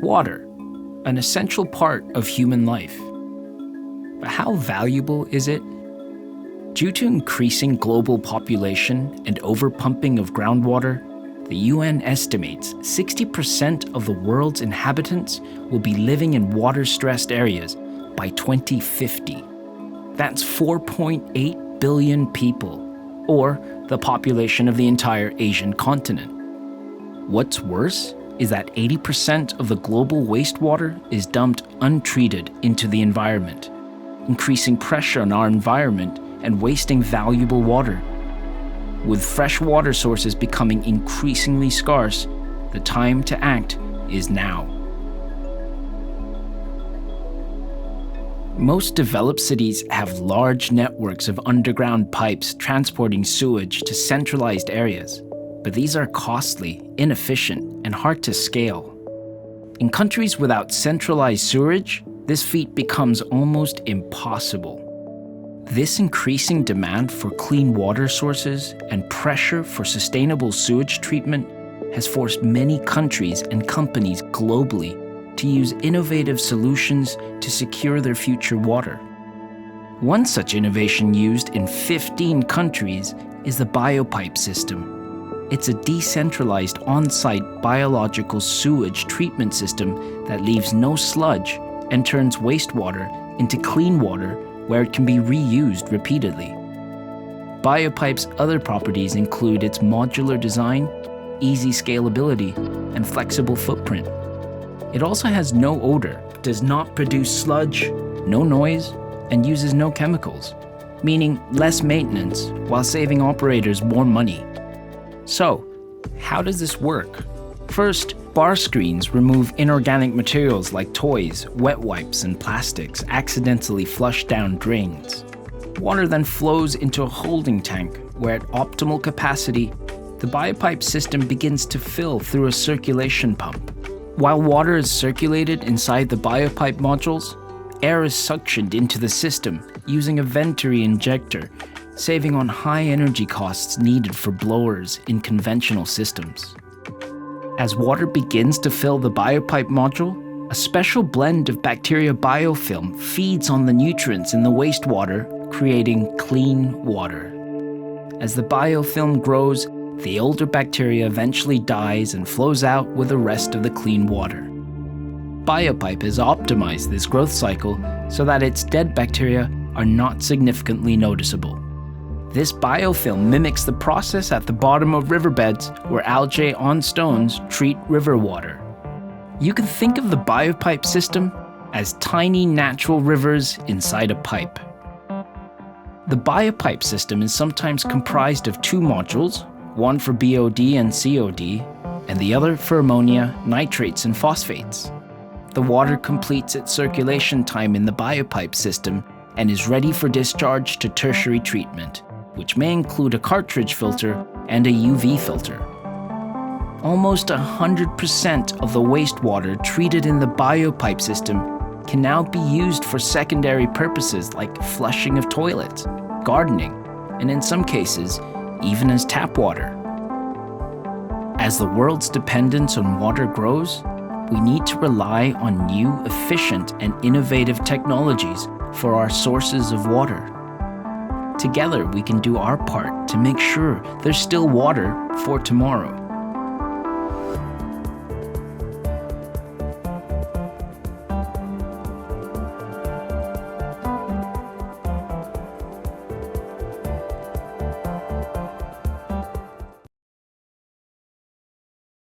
Water, an essential part of human life. But how valuable is it? Due to increasing global population and overpumping of groundwater, the UN estimates 60% of the world's inhabitants will be living in water-stressed areas by 2050. That's 4.8 billion people, or the population of the entire Asian continent. What's worse is that 80% of the global wastewater is dumped untreated into the environment, increasing pressure on our environment and wasting valuable water. With fresh water sources becoming increasingly scarce, the time to act is now. Most developed cities have large networks of underground pipes transporting sewage to centralized areas, but these are costly, inefficient, and hard to scale. In countries without centralized sewerage, this feat becomes almost impossible. This increasing demand for clean water sources and pressure for sustainable sewage treatment has forced many countries and companies globally to use innovative solutions to secure their future water. One such innovation used in 15 countries is the Biopipe System. It's a decentralized on-site biological sewage treatment system that leaves no sludge and turns wastewater into clean water where it can be reused repeatedly. Biopipe's other properties include its modular design, easy scalability, and flexible footprint. It also has no odor, does not produce sludge, no noise, and uses no chemicals, meaning less maintenance while saving operators more money. So, how does this work? First, bar screens remove inorganic materials like toys, wet wipes, and plastics accidentally flushed down drains. Water then flows into a holding tank where at optimal capacity, the Biopipe system begins to fill through a circulation pump. While water is circulated inside the Biopipe modules, air is suctioned into the system using a venturi injector, saving on high energy costs needed for blowers in conventional systems. As water begins to fill the Biopipe module, a special blend of bacteria biofilm feeds on the nutrients in the wastewater, creating clean water. As the biofilm grows, the older bacteria eventually dies and flows out with the rest of the clean water. Biopipe has optimized this growth cycle so that its dead bacteria are not significantly noticeable. This biofilm mimics the process at the bottom of riverbeds where algae on stones treat river water. You can think of the Biopipe system as tiny natural rivers inside a pipe. The Biopipe system is sometimes comprised of two modules, one for BOD and COD, and the other for ammonia, nitrates, and phosphates. The water completes its circulation time in the Biopipe system and is ready for discharge to tertiary treatment, which may include a cartridge filter and a UV filter. Almost 100% of the wastewater treated in the Biopipe system can now be used for secondary purposes like flushing of toilets, gardening, and in some cases, even as tap water. As the world's dependence on water grows, we need to rely on new, efficient, and innovative technologies for our sources of water. Together, we can do our part to make sure there's still water for tomorrow.